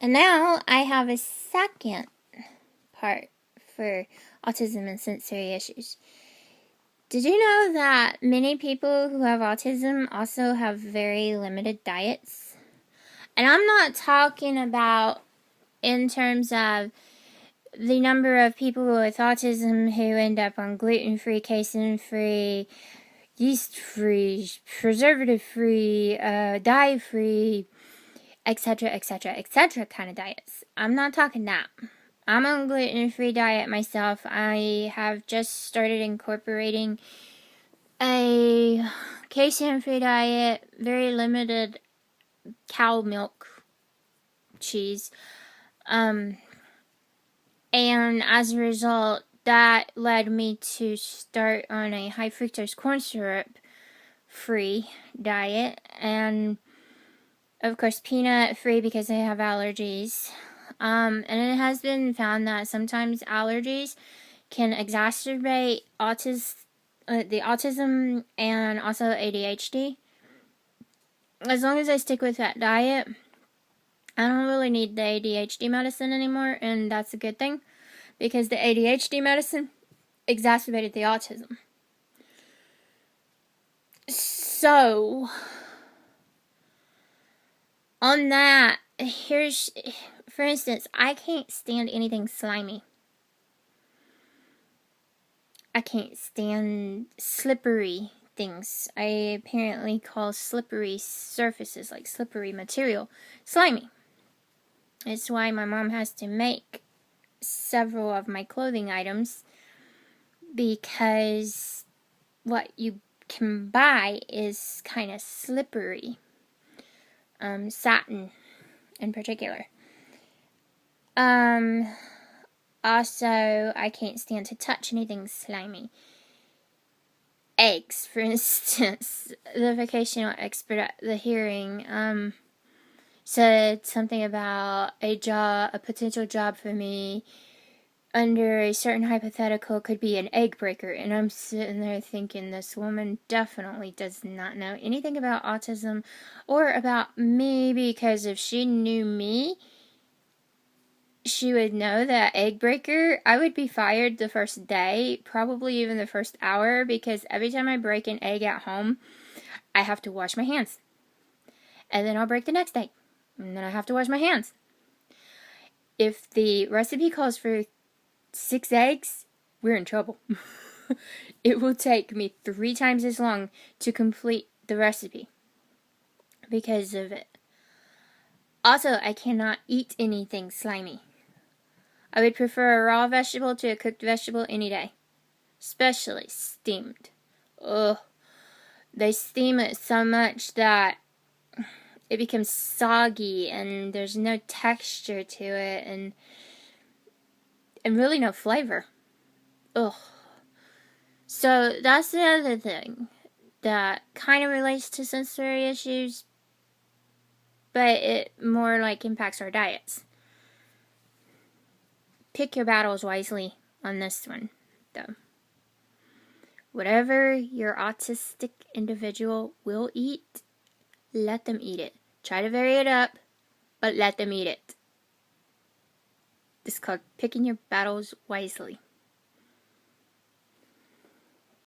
And now I have a second part for autism and sensory issues. Did you know that many people who have autism also have very limited diets? And I'm not talking about in terms of the number of people with autism who end up on gluten-free, casein-free, yeast-free, preservative-free, dye-free, etc., etc., etc. kind of diets. I'm not talking that. I'm on a gluten-free diet myself. I have just started incorporating a casein-free diet, very limited cow milk cheese. And as a result, that led me to start on a high fructose corn syrup free diet, and of course peanut free because I have allergies. And it has been found that sometimes allergies can exacerbate the autism and also ADHD. As long as I stick with that diet, I don't really need the ADHD medicine anymore, and that's a good thing because the ADHD medicine exacerbated the autism. So, on that, for instance, I can't stand anything slimy. I can't stand slippery things. I apparently call slippery surfaces, like slippery material, slimy. It's why my mom has to make several of my clothing items, because what you can buy is kind of slippery. Satin in particular. Also, I can't stand to touch anything slimy. Eggs, for instance. The vocational expert at the hearing said something about a potential job for me under a certain hypothetical could be an egg breaker, and I'm sitting there thinking this woman definitely does not know anything about autism or about me, because if she knew me, she would know that egg breaker, I would be fired the first day, probably even the first hour, because every time I break an egg at home, I have to wash my hands. And then I'll break the next egg, and then I have to wash my hands. If the recipe calls for 6 eggs, we're in trouble. It will take me 3 times as long to complete the recipe because of it. Also, I cannot eat anything slimy. I would prefer a raw vegetable to a cooked vegetable any day, especially steamed. Ugh. They steam it so much that it becomes soggy and there's no texture to it and really no flavor. Ugh. So that's the other thing that kind of relates to sensory issues, but it more like impacts our diets. Pick your battles wisely on this one, though. Whatever your autistic individual will eat, let them eat it. Try to vary it up, but let them eat it. It's called picking your battles wisely.